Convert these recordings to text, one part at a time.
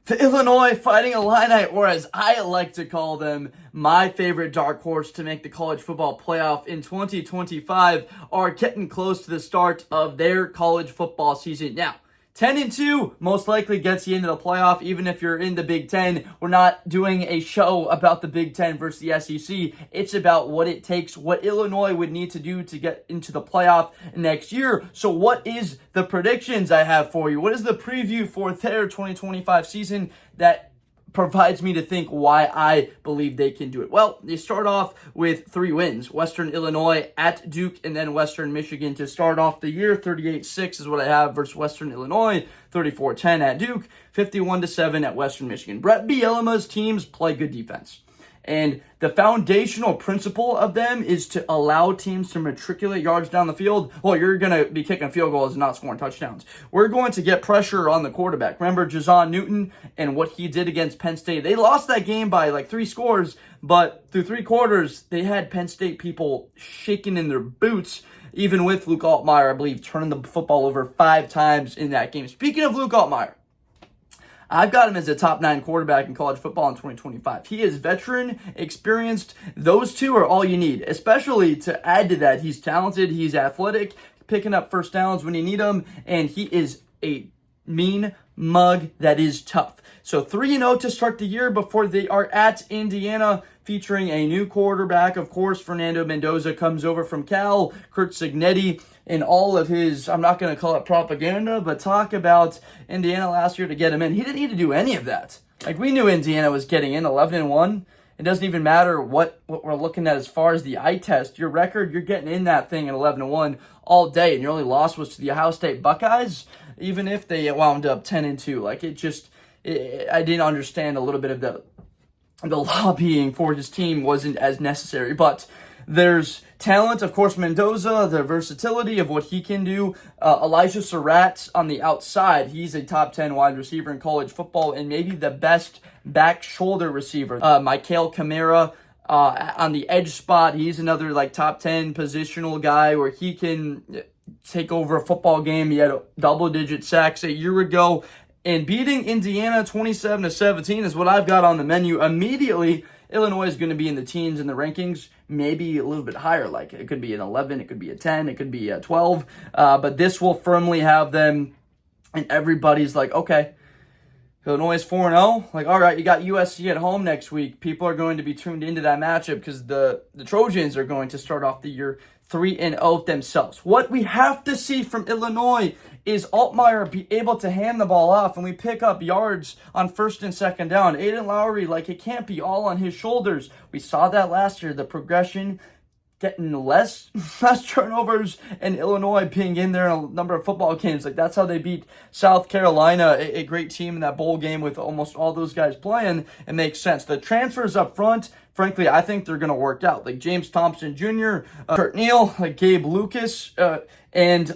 The Illinois Fighting Illini, or as I like to call them, my favorite dark horse to make the college football playoff in 2025, are getting close to the start of their college football season. Now, 10-2 most likely gets you into the playoff, even if you're in the Big Ten. We're not doing a show about the Big Ten versus the SEC. It's about what it takes, what Illinois would need to do to get into the playoff next year. So what is the predictions I have for you? What is the preview for their 2025 season that provides me to think why I believe they can do it? Well, they start off with 3 wins. Western Illinois at Duke, and then Western Michigan to start off the year. 38-6 is what I have versus Western Illinois. 34-10 at Duke. 51-7 at Western Michigan. Bret Bielema's teams play good defense. And the foundational principle of them is to allow teams to matriculate yards down the field. Well, you're going to be kicking field goals and not scoring touchdowns. We're going to get pressure on the quarterback. Remember Jason Newton and what he did against Penn State? They lost that game by like 3 scores, but through 3 quarters, they had Penn State people shaking in their boots, even with Luke Altmyer, I believe, turning the football over 5 times in that game. Speaking of Luke Altmyer, I've got him as a top 9 quarterback in college football in 2025. He is veteran, experienced. Those two are all you need, especially to add to that. He's talented, he's athletic, picking up first downs when you need them, and he is a mean mug that is tough. So 3-0 to start the year before they are at Indiana, featuring a new quarterback. Of course, Fernando Mendoza comes over from Cal. Curt Cignetti, in all of his, I'm not going to call it propaganda, but talk about Indiana last year to get him in. He didn't need to do any of that. Like, we knew Indiana was getting in 11-1. It doesn't even matter what we're looking at as far as the eye test. Your record, you're getting in that thing at 11-1 all day, and your only loss was to the Ohio State Buckeyes, even if they wound up 10-2. Like, I didn't understand a little bit of the lobbying for his team wasn't as necessary, but there's talent, of course, Mendoza, the versatility of what he can do. Elijah Surratt on the outside, he's a top 10 wide receiver in college football and maybe the best back shoulder receiver. Michael Kamara on the edge spot, he's another like top 10 positional guy where he can take over a football game. He had double-digit sacks a year ago. And beating Indiana 27-17 is what I've got on the menu. Immediately, Illinois is going to be in the teens in the rankings, maybe a little bit higher. Like, it could be an 11, it could be a 10, it could be a 12. But this will firmly have them, and everybody's like, okay, Illinois is 4-0. Like, all right, you got USC at home next week. People are going to be tuned into that matchup because the Trojans are going to start off the year 3-0 themselves. What we have to see from Illinois is Altmyer be able to hand the ball off and we pick up yards on first and second down. Aiden Lowry, like, it can't be all on his shoulders. We saw that last year, the progression, getting less turnovers, and Illinois being in there in a number of football games. Like, that's how they beat South Carolina, a great team in that bowl game with almost all those guys playing. It makes sense. The transfers up front, frankly, I think they're going to work out. Like James Thompson Jr., Kurt Neal, like Gabe Lucas, and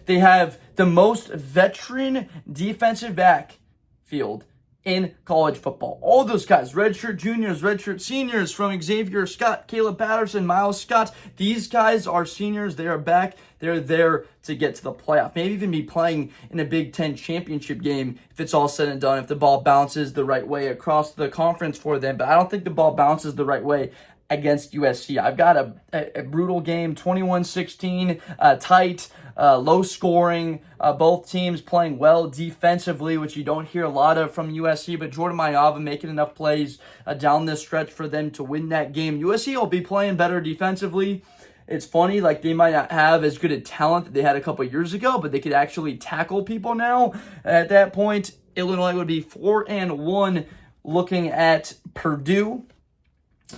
they have the most veteran defensive backfield in college football. All those guys, redshirt juniors, redshirt seniors, from Xavier Scott, Caleb Patterson, Miles Scott. These guys are seniors. They are back. They're there to get to the playoff. Maybe even be playing in a Big Ten championship game if it's all said and done, if the ball bounces the right way across the conference for them. But I don't think the ball bounces the right way against USC. I've got a brutal game, 21-16, tight, low scoring, both teams playing well defensively, which you don't hear a lot of from USC, but Jordan Mailata making enough plays down this stretch for them to win that game. USC will be playing better defensively. It's funny, like, they might not have as good a talent that they had a couple years ago, but they could actually tackle people now. At that point, Illinois would be 4-1 looking at Purdue.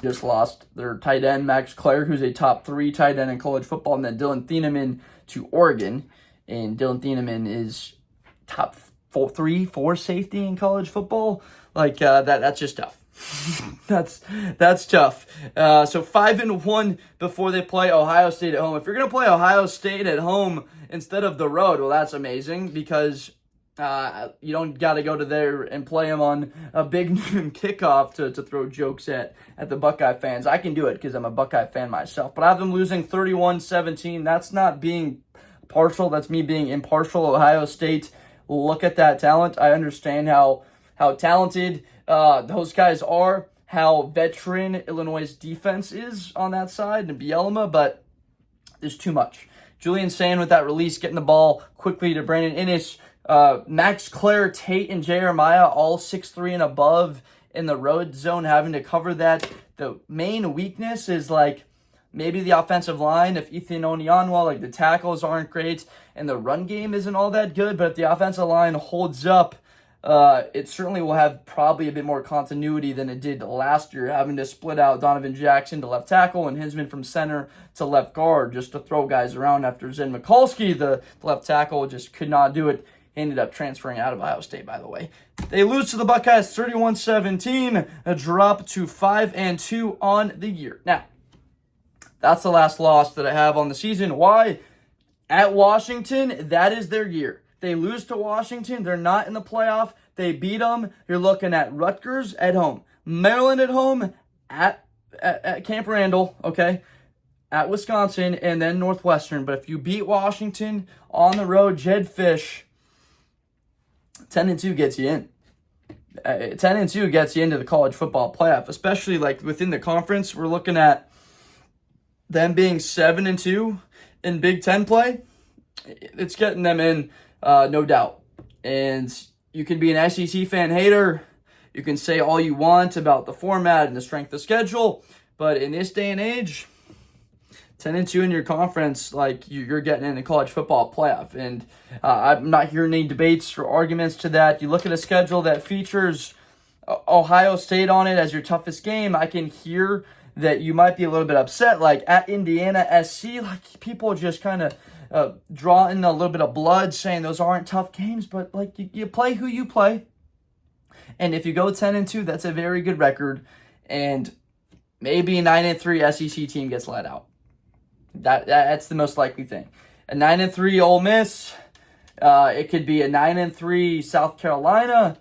Just lost their tight end, Max Clare, who's a top 3 tight end in college football, and then Dylan Thieneman to Oregon. And Dylan Thieneman is top 4 safety in college football. Like, that's just tough. that's tough. So 5-1 before they play Ohio State at home. If you're going to play Ohio State at home instead of the road, well, that's amazing, because you don't got to go to there and play them on a big noon kickoff to throw jokes at the Buckeye fans. I can do it because I'm a Buckeye fan myself. But I have them losing 31-17. That's not being partial. That's me being impartial. Ohio State look at that talent. I understand how talented those guys are, how veteran Illinois' defense is on that side, and Bielema, but there's too much. Julian Sand with that release, getting the ball quickly to Brandon Innis. Max Clare, Tate, and Jeremiah, all 6'3" and above in the road zone, having to cover that. The main weakness is like maybe the offensive line. If Ethan Onyanwa, like the tackles aren't great and the run game isn't all that good, but if the offensive line holds up, it certainly will have probably a bit more continuity than it did last year, having to split out Donovan Jackson to left tackle and Hinsman from center to left guard just to throw guys around after Zen Mikulski, the left tackle, just could not do it. He ended up transferring out of Ohio State, by the way. They lose to the Buckeyes 31-17, a drop to 5-2 on the year. Now, that's the last loss that I have on the season. Why? At Washington, that is their year. They lose to Washington. They're not in the playoff. They beat them. You're looking at Rutgers at home, Maryland at home, at Camp Randall, okay, at Wisconsin, and then Northwestern. But if you beat Washington on the road, Jed Fish, 10-2 gets you in. 10-2 gets you into the college football playoff, especially like within the conference. We're looking at them being 7-2 in Big Ten play. It's getting them in, no doubt. And you can be an SEC fan hater. You can say all you want about the format and the strength of schedule, but in this day and age, 10-2 in your conference, like you're getting in the college football playoff. And I'm not hearing any debates or arguments to that. You look at a schedule that features Ohio State on it as your toughest game. I can hear that you might be a little bit upset, like at Indiana SC, like people just kind of draw in a little bit of blood saying those aren't tough games, but like you play who you play. And if you go 10-2, that's a very good record. And maybe a 9-3 SEC team gets let out. That's the most likely thing. A 9-3 Ole Miss. It could be a 9-3 South Carolina,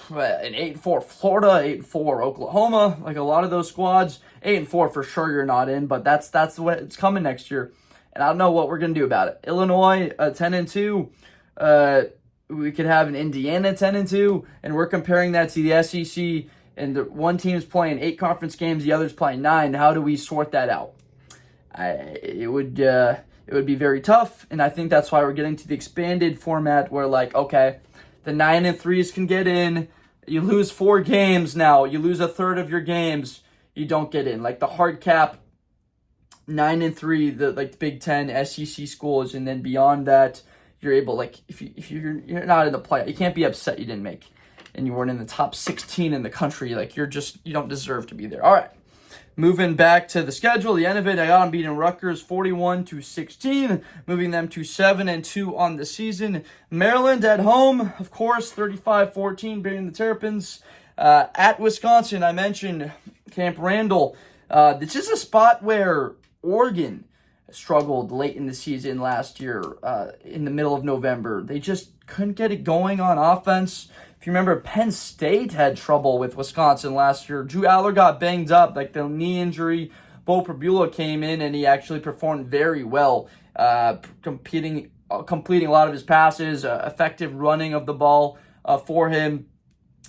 an 8-4 Florida, 8-4 Oklahoma. Like a lot of those squads, 8-4 for sure you're not in, but that's the way it's coming next year. And I don't know what we're gonna do about it. Illinois 10-2. We could have an Indiana 10-2, and we're comparing that to the SEC. And one team's playing 8 conference games, the other's playing 9. How do we sort that out? It would be very tough, and I think that's why we're getting to the expanded format where, like, okay, the 9-3s can get in. You lose 4 games now. You lose a third of your games. You don't get in. Like the hard cap, 9-3, the Big Ten SEC schools, and then beyond that, you're able, like, if you're not in the play, you can't be upset you didn't make, and you weren't in the top 16 in the country. Like you don't deserve to be there. All right. Moving back to the schedule, the end of it, I got them beating Rutgers 41-16, moving them to 7-2 on the season. Maryland at home, of course, 35-14, beating the Terrapins. At Wisconsin, I mentioned Camp Randall. This is a spot where Oregon struggled late in the season last year, in the middle of November. They just couldn't get it going on offense. If you remember, Penn State had trouble with Wisconsin last year. Drew Aller got banged up, like the knee injury. Bo Prabula came in, and he actually performed very well, completing a lot of his passes, effective running of the ball for him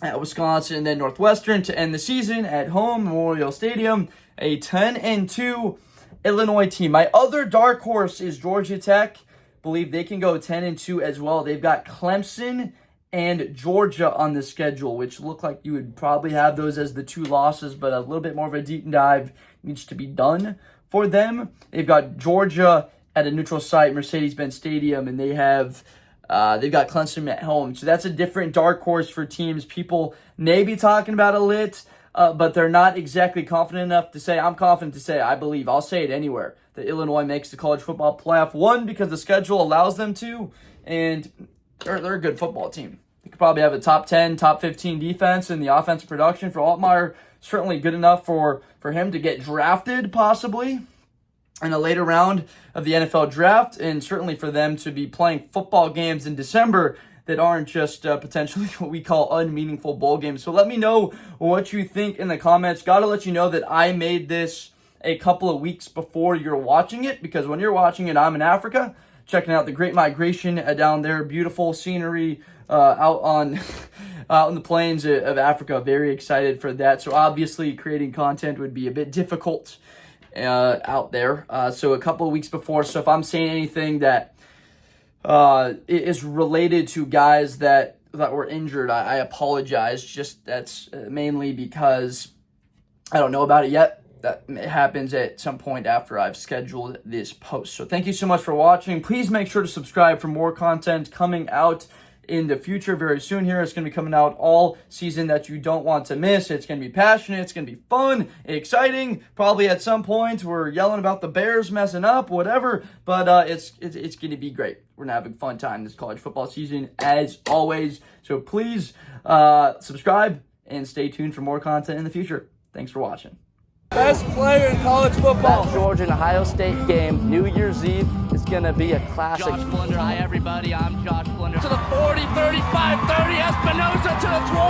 at Wisconsin. And then Northwestern to end the season at home, Memorial Stadium, a 10-2 Illinois team. My other dark horse is Georgia Tech. Believe they can go 10-2 as well. They've got Clemson and Georgia on the schedule, which look like you would probably have those as the 2 losses, but a little bit more of a deep dive needs to be done for them. They've got Georgia at a neutral site, Mercedes-Benz Stadium, and they've got Clemson at home. So that's a different dark horse for teams. People may be talking about a lit, but they're not exactly confident enough to say, I'm confident to say, I believe, I'll say it anywhere, that Illinois makes the college football playoff. 1, because the schedule allows them to, and they're a good football team. They could probably have a top 10, top 15 defense, and the offensive production for Altmyer certainly good enough for him to get drafted, possibly, in a later round of the NFL draft, and certainly for them to be playing football games in December that aren't just potentially what we call unmeaningful bowl games. So let me know what you think in the comments. Got to let you know that I made this a couple of weeks before you're watching it, because when you're watching it, I'm in Africa. checking out the Great Migration down there. Beautiful scenery out on out in the plains of Africa. Very excited for that. So obviously creating content would be a bit difficult out there. So a couple of weeks before. So if I'm saying anything that is related to guys that were injured, I apologize. Just that's mainly because I don't know about it yet. That happens at some point after I've scheduled this post. So thank you so much for watching. Please make sure to subscribe for more content coming out in the future very soon here. It's going to be coming out all season that you don't want to miss. It's going to be passionate. It's going to be fun, exciting. Probably at some point we're yelling about the Bears messing up, whatever. But it's going to be great. We're going to have a fun time this college football season as always. So please subscribe and stay tuned for more content in the future. Thanks for watching. Best player in college football. That Georgia and Ohio State game, New Year's Eve, is going to be a classic. Josh Blunder, hi everybody, I'm Josh Blunder. To the 40, 35, 30, Espinoza to the 20.